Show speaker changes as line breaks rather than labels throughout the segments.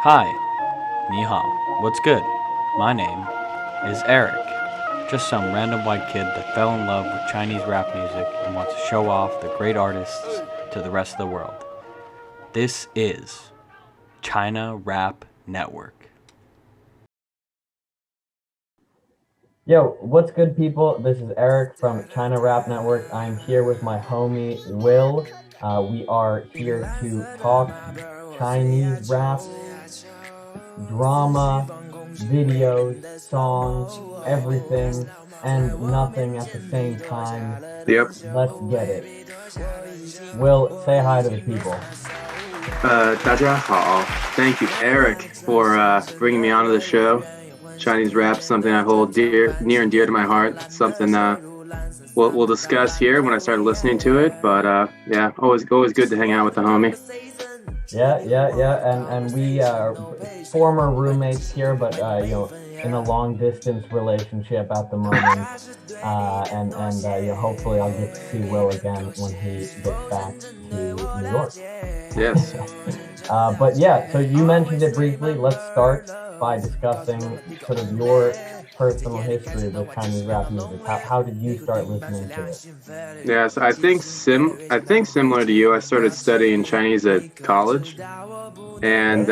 Hi, ni hao, what's good? My name is Eric, just some random white kid that fell in love with Chinese rap music and wants to show off the great artists to the rest of the world. This is China Rap Network.
Yo, what's good, people? This is Eric from China Rap Network. I'm here with my homie, Will. We are here to talk Chinese rap, drama, videos, songs, everything, and nothing at the same time.
Yep.
Let's get it. Will, say hi to the people.
大家好. Thank you, Eric, for bringing me onto the show. Chinese rap, something I hold near and dear to my heart. Something we'll discuss here when I start listening to it. But yeah, always good to hang out with the homie.
Yeah. And we are former roommates here, but in a long distance relationship at the moment. Hopefully I'll get to see Will again when he gets back to New York.
Yes.
But yeah, so you mentioned it briefly. Let's start by discussing sort of your personal history with Chinese rap music. How did you start listening to it?
Yeah, so I think similar to you, I started studying Chinese at college, and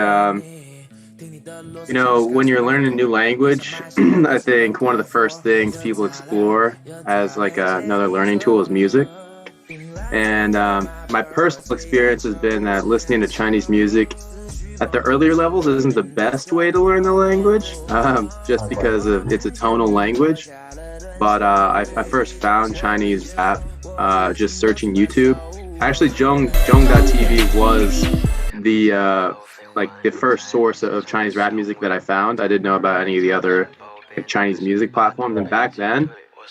when you're learning a new language, I think one of the first things people explore as like another learning tool is music. And my personal experience has been that listening to Chinese music at the earlier levels isn't the best way to learn the language, just because of it's a tonal language. But I first found Chinese rap just searching YouTube. Actually, Zhong.tv was the first source of Chinese rap music that I found. I didn't know about any of the other Chinese music platforms. And back then,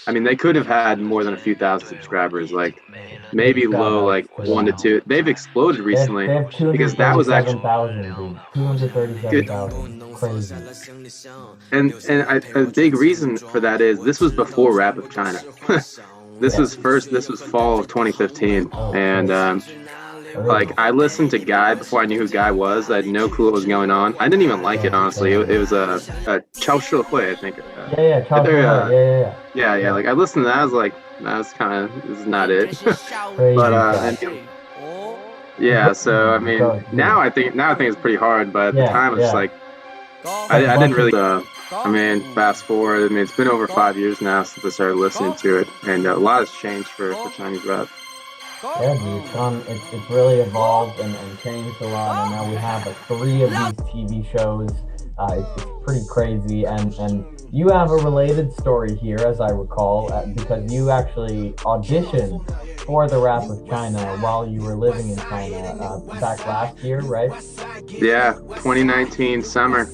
I mean, they could have had more than a few thousand subscribers, like maybe low, like 1 to 2. They've exploded recently
they have
because that was actually
237,000. Crazy.
And a big reason for that is this was before Rap of China. This was fall of 2015, and I listened to Guy before I knew who Guy was. I had no clue what was going on. I didn't even like it, honestly. It was a Chao Hui, I think. Yeah. Like I listened to that, I was like, this is not it. But yeah. So I mean, now I think it's pretty hard. But at the time, it was just like I didn't really. Fast forward. I mean, it's been over 5 years now since I started listening to it, and a lot has changed for Chinese rap.
Yeah, dude, it's really evolved and changed a lot, and now we have 3 of these TV shows. It's pretty crazy, and you have a related story here, as I recall, because you actually auditioned for the Rap of China while you were living in China back last year, right?
Yeah, 2019 summer.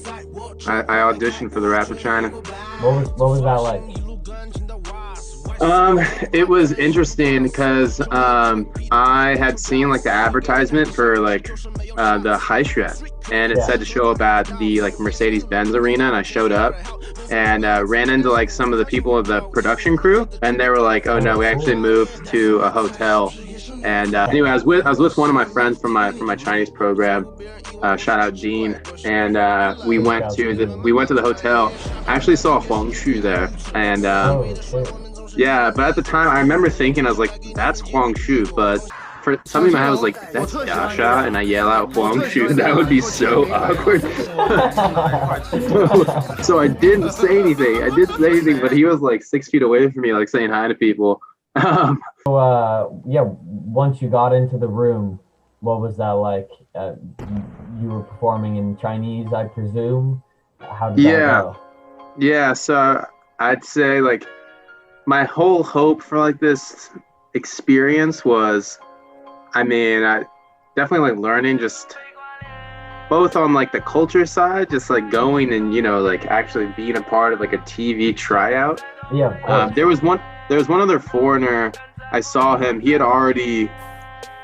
I auditioned for the Rap of China.
What was that like?
It was interesting because I had seen like the advertisement for like the Haixue, and it said to show up at the like Mercedes-Benz arena, and I showed up and ran into like some of the people of the production crew, and they were like, "Oh no, we actually moved to a hotel." And anyway, I was with one of my friends from my Chinese program. Shout out Dean, and we went to the hotel. I actually saw Huang Xu there, and yeah, but at the time, I remember thinking, I was like, that's Huang Shu, but for something in my head, I was like, that's Yasha, and I yell out Huang Shu, that would be so awkward. So I didn't say anything, but he was like 6 feet away from me, like saying hi to people.
Once you got into the room, what was that like? You were performing in Chinese, I presume? How did that go?
Yeah, so I'd say like, my whole hope for like this experience was, I definitely like learning just both on like the culture side, just like going and like actually being a part of like a TV tryout.
Yeah.
There was one other foreigner. I saw him. He had already.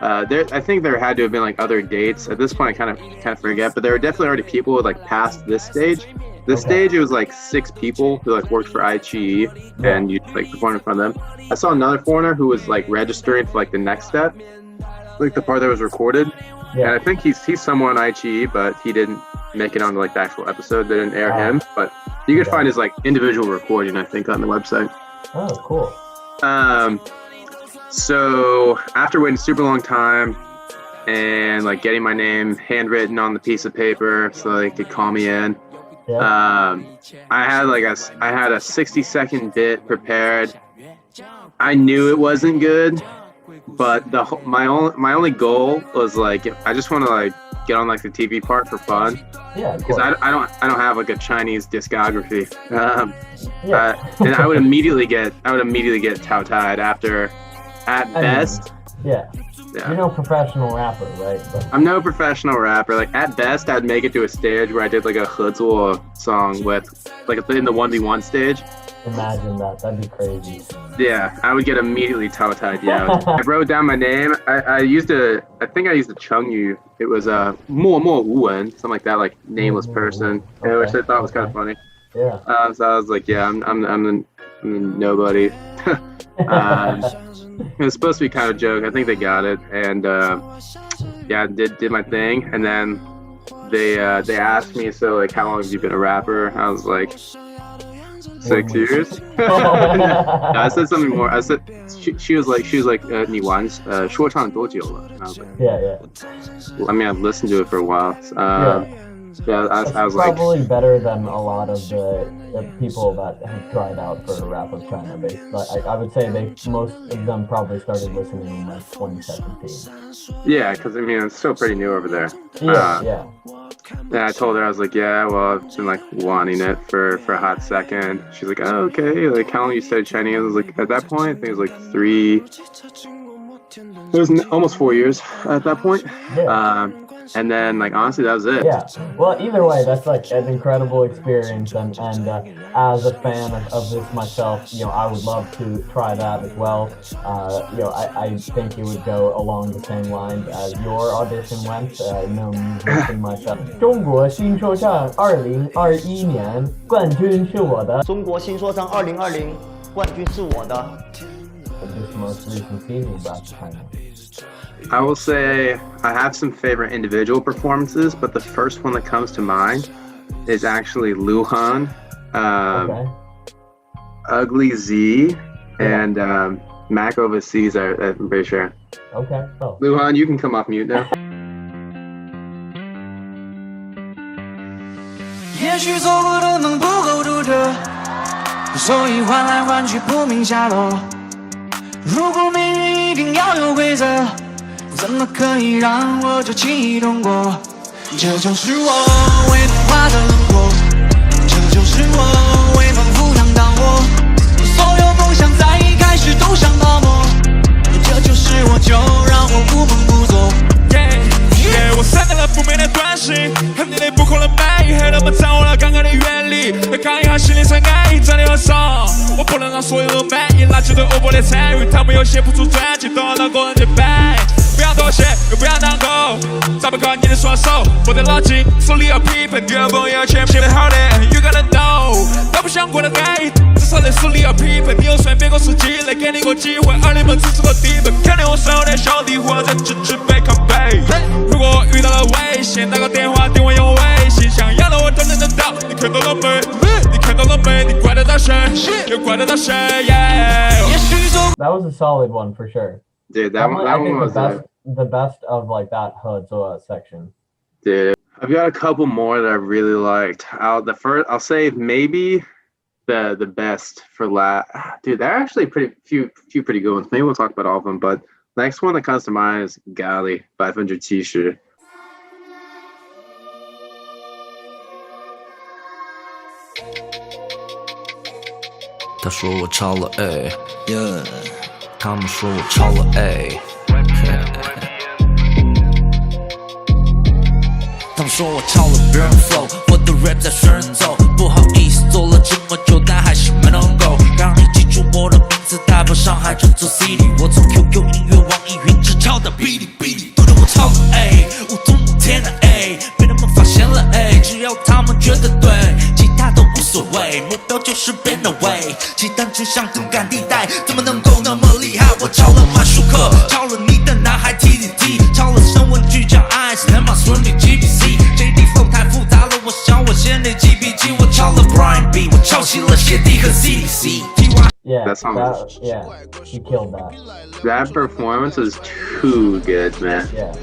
I think there had to have been like other dates. At this point, I kind of forget, but there were definitely already people who like past this stage. This stage, it was like 6 people who like worked for iQiyi, and you like performed in front of them. I saw another foreigner who was like registering for like the next step, like the part that was recorded. Yeah. And I think he's somewhere on iQiyi, but he didn't make it onto like the actual episode. They didn't air him, but you could find his like individual recording, I think, on the website.
Oh, cool.
So after waiting a super long time and like getting my name handwritten on the piece of paper so they could call me in, I had a 60-second bit prepared. I knew it wasn't good, but my only goal was like I just want to like get on like the TV part for fun.
Yeah,
because I don't have like a Chinese discography. And I would immediately get tautaied after at best.
Yeah. You're no professional rapper, right? But
I'm no professional rapper. Like at best, I'd make it to a stage where I did like a 合作 song with like in the 1v1 stage.
Imagine that. That'd be crazy.
Yeah, I would get immediately tautaied. Yeah, I wrote down my name. I think I used a Chengyu. It was Mo Wu Wen, something like that, like nameless person, which I thought was kind of funny.
Yeah.
So I was like, yeah, I'm the nobody. It was supposed to be kind of a joke. I think they got it, and yeah, did my thing, and then they asked me, so like, how long have you been a rapper? I was like, 6 years. I said something more. I said she was like 你玩说唱多久了? And I was like,
yeah.
I mean, I've listened to it for a while. Yeah, I was like,
probably better than a lot of the people that have tried out for rap of China based. But I would say most of them probably started listening in like 2017.
Yeah, because I mean it's still pretty new over there.
Yeah.
And I told her, I was like, yeah, well, I've been like wanting it for a hot second. She's like, oh, okay. Like, how long you studied Chinese? I was like, at that point, I think it was like 3. It was almost 4 years at that point.
Yeah.
And then, like, honestly, that was it.
Yeah. Well, either way, that's like an incredible experience, and as a fan of this myself, you know, I would love to try that as well. You know, I think it would go along the same lines as your audition went. No musician myself. 中国新说唱2021年冠军是我的。
中国新说唱2020冠军是我的。
This most recent season about China.
I will say I have some favorite individual performances, but the first one that comes to mind is actually Luhan, Ugly Z, and Macovaseas, I'm pretty sure.
Okay. Oh.
Luhan, you can come off mute now.
也许做过的梦不够独特，所以换来换去不明下落。如果命运一定要有规则，怎么可以让我就轻易通过？这就是我未能化的轮廓，这就是我未能赴汤蹈火。所有梦想在一开始都像泡沫，这就是我，就让我不梦不作。我删掉了负面的短信，肯定的不可能满意，黑他妈掌握了刚刚的原理，要扛一下心理伤害，真的很伤。我不能让所有人满意，那就对我不得参与，他们又写不出专辑，都要当个人去摆。不要妥协，又不要难过，找不靠你的双手，握得牢紧，手里要批判，对朋友前写得好的 ，You gotta know， 都不想过得安逸，至少在手里要批判，你又算别个是积累，给你个机会，而你们只是个底本，肯定我身后的小弟或者只被拷贝。如果遇到了危险，打个电话定位用微信，想要的我都能得到，你看到了没？你看到了没？你怪得到谁？又怪得到谁
That was a solid one for sure.
Dude, that one was
the best of like that Hedzua section.
Dude, I've got a couple more that I really liked. I'll say maybe the best for last. Dude, there are actually few pretty good ones. Maybe we'll talk about all of them, but next one that comes to mind is Gali 70%。
他说我超了 A， 他们说我超了 A， 他们说我超了别人 flow， 我的 rap 在学人走，不好意思做了这么久，但还是没能够让你记住我的名字，打破上海这座 city， 我从 QQ 音乐、网易云直超到哔哩哔哩，都让我超了 A， 无痛无天的 A， 被他们发现了 A， 只要他们觉得对，其他都无所谓，目标就是变得way，鸡蛋就像动感地带，怎么能够那么厉害？我超了马舒克，超了你的男孩 TTT， 超了声纹巨匠 Ice， 他妈说你 GBC，JD flow 太复杂了。
Yeah,
That song was-
yeah, he killed that.
That performance is too good, man.
Yeah.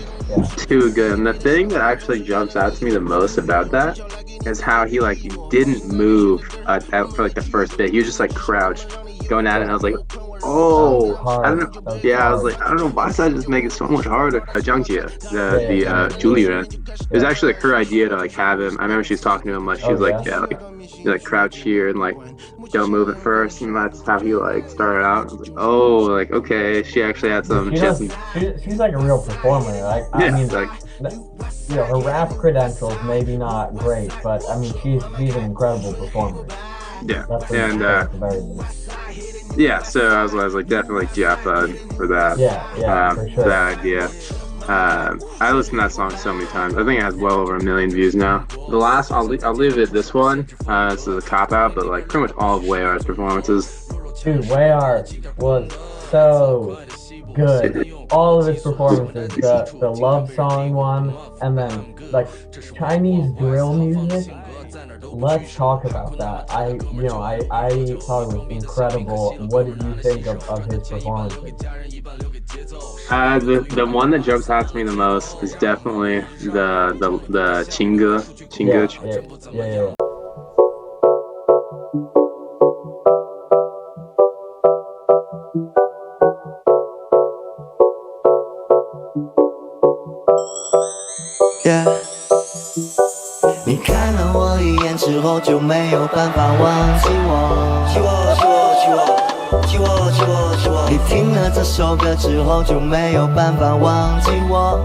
Too good. And the thing that actually jumps out to me the most about that is how he like didn't move for like the first bit. He was just like crouched, going at it, and I was like, oh, I don't know. Yeah, I was like, I don't know, why does that just make it so much harder? Jiangjie, the Julian, it was actually like her idea to like have him. I remember she was talking to him like she was like, yeah, like you like crouch here and like don't move at first, and that's how he like started out. I was like, oh, like okay, she actually had some.
She's like a real performer. Like I mean, like you know, her rap credentials maybe not great, but I mean she's an incredible performer.
Yeah,
and
yeah, so I was like definitely Jeff for that.
Yeah, for sure.
For that idea. I listened to that song so many times. I think it has well over 1 million views now. The last, I'll leave it this one. This is a cop out, but like pretty much all of Wayar's performances.
Dude, Wayar was so good. All of his performances, the love song one, and then like Chinese drill music. Let's talk about that. I thought it was incredible. What did you think of his performances?
The one that jumps out to me the most is definitely the Qingge.
Yeah.
Yeah. 你看了我一眼之后就没有办法忘记我。你听了这首歌之后就没有办法忘记我。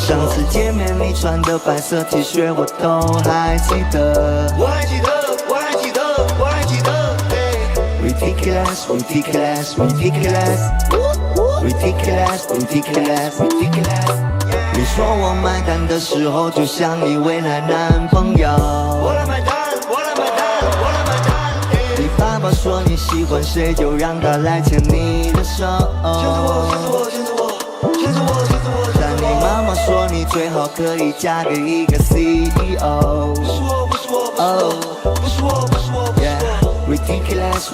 上次见面你穿的白色 T 恤我都还记得。Ridiculous.你说我买单的时候就像一位男朋友。我来买单。你爸爸说你喜欢谁就让他来牵你的手。牵着我。但你妈妈说你最好可以嫁给一个 CEO。不是我。Yeah. Ridiculous.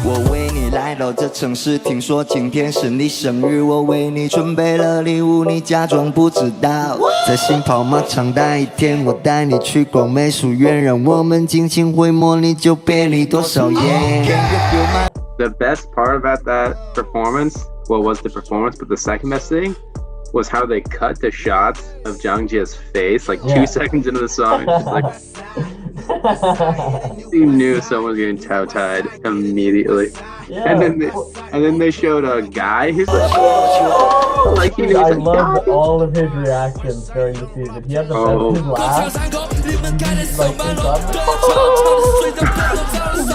我为你来到这城市，听说今天是你生日，我为你准备了礼物，你假装不知道。在新跑马场待一天，我带你去逛美术院，让我们尽情回眸，你就别离多少夜。
The best part about that performance, was the performance, but the second best thing was how they cut the shots of Jiangjie's face, like 2 seconds into the song. It's like you knew someone was getting toe-tied immediately.
Yeah.
And then they showed a guy. He's like, like he
I
was like,
loved all of his reactions during the season. He had the best laugh. Like,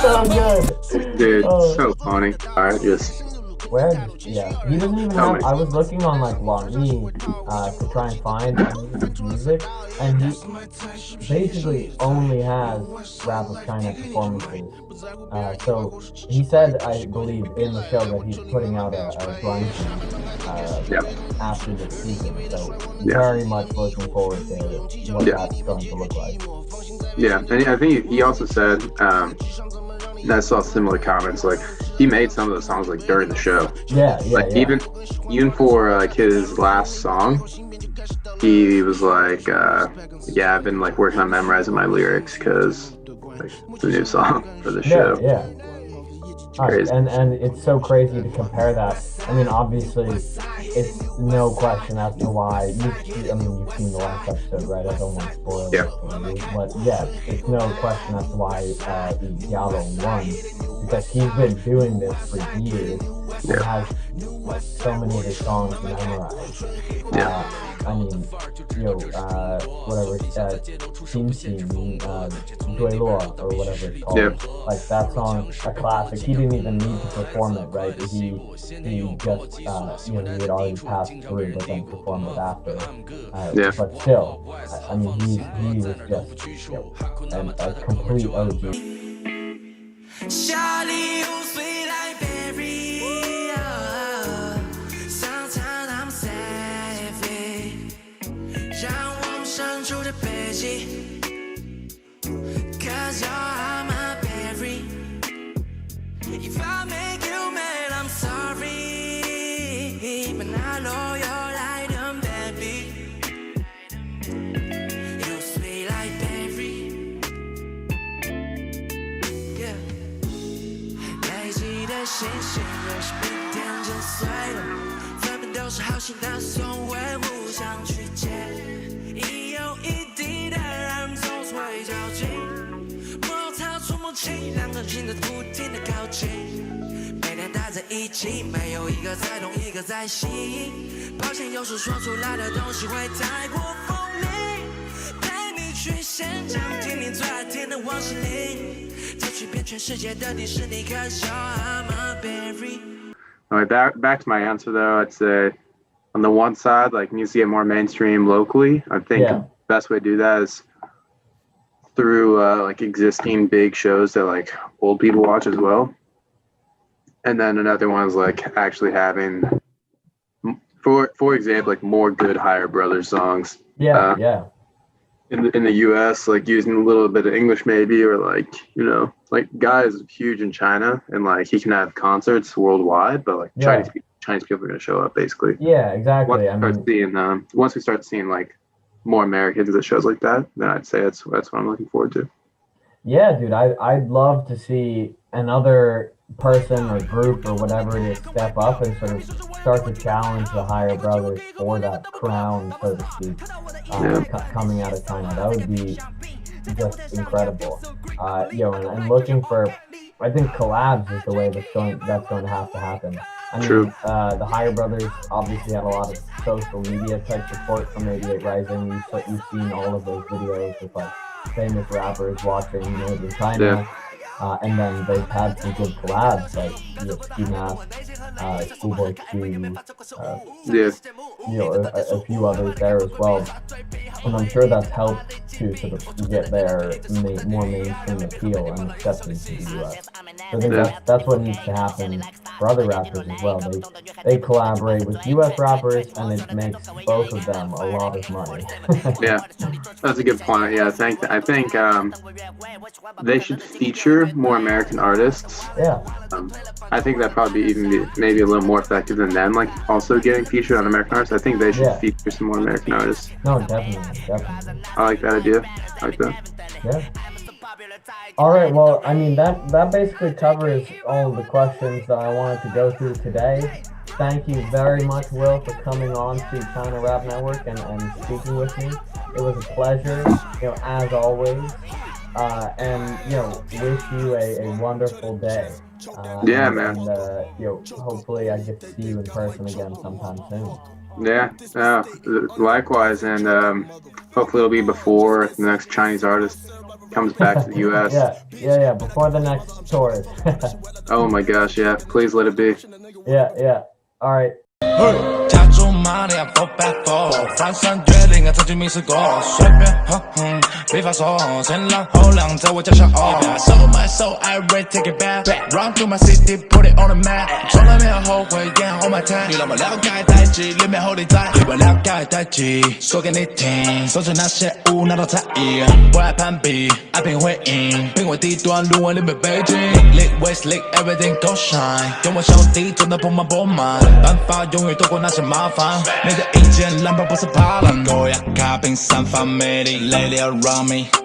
so good.
Dude, so funny. Alright, just.
Where? Yeah, he doesn't even have. I was looking on like Lani to try and find any of his music, and he basically only has Rap of China performances. So he said, I believe, in the show that he's putting out a grind after this season. So very much looking forward to what that's going to look like.
Yeah, and I think he also said. And I saw similar comments. Like he made some of the songs like during the show. Like even for like his last song, he was like, I've been like working on memorizing my lyrics because like it's a new song for the show.
Crazy. And it's so crazy to compare that. I mean, obviously, it's no question as to why. You've seen the last episode, right? I don't want to spoil it for you. But yes, it's no question as to why Yalo won. Because he's been doing this for years and has like so many of his songs memorized. I mean, whatever, Duelo, or whatever it's called. Like that song, a classic. He didn't even need to perform it, right? He just, he had already passed through, but then performed it after. But still, I mean, he was just a complete OG.
下礼物随来 berry， Sometimes I'm savage， 让我们伸出们那路又来的 baby You sweet like berry Yeah 累积的星星若是被点震碎了咱们都是好心的总会互相曲解一有一滴的让总是会交集摩擦触摸起两个心的不停的靠近每天待在一起没有一个在动一个在吸抱歉有时说出来的东西会太过锋利带你去现场听你最爱听的往事里再去遍全世界的迪士尼可笑 I'm a berry
All right, back to my answer though. I'd say on the one side, like needs to get more mainstream locally. I think the best way to do that is through like existing big shows that like old people watch as well. And then another one is like actually having, for example, like more good Higher Brothers songs.
Yeah.
In the U.S., like using a little bit of English maybe, or like like Guy is huge in China, and like he can have concerts worldwide, but like Chinese people are gonna show up basically.
Yeah, exactly.
Once we start seeing like more Americans at shows like that, then I'd say that's what I'm looking forward to.
Yeah, dude, I'd love to see another person or group or whatever it is step up and sort of start to challenge the Higher Brothers for that crown, so to speak, coming out of China. That would be just incredible. And looking for, I think collabs is the way that's going to have to happen. I mean, the Higher Brothers obviously have a lot of social media type support from 88 Rising. You've seen all of those videos with like famous rappers watching made in China. And then they've had some good collabs like Ski Mask, Schoolboy Q, a few others there as well. And I'm sure that's helped to sort of get their more mainstream appeal and acceptance in the US. So I think that's what needs to happen for other rappers as well. They collaborate with US rappers and it makes both of them a lot of money.
Yeah, that's a good point. Yeah, I think they should feature more American artists.
Yeah.
I think that probably be maybe a little more effective than them, like also getting featured on American artists. I think they should feature some more American artists.
No, definitely.
I like that idea. I like that.
Yeah. All right. Well, I mean that basically covers all of the questions that I wanted to go through today. Thank you very much, Will, for coming on to China Rap Network and speaking with me. It was a pleasure, as always. And wish you a wonderful day.
Man.
And hopefully I get to see you in person again sometime soon.
Yeah, likewise, and hopefully it'll be before the next Chinese artist comes back to the U.S.
Yeah, before the next tour.
Oh my gosh, yeah, please let it be.
Yeah, all right.
加州玛利亚 4 back 4翻山越岭啊，曾经迷失过，随便没法说，前浪后浪在我脚下哦。So my soul I ready take it back Run to my city put it on the map 从来没有后悔 yeah on my time 你让我了解代志，里面后你在，你我了解代志，说给你听，说出那些无奈都猜疑，不爱攀比，爱拼回应，拼为低端，沦为里面北京 Lit waste lit everything go shine 跟我兄弟真的不忙不慢，办法永远躲过那些麻烦，你的意见蓝牌不是怕烂，高压卡宾散发魅力 Lady around me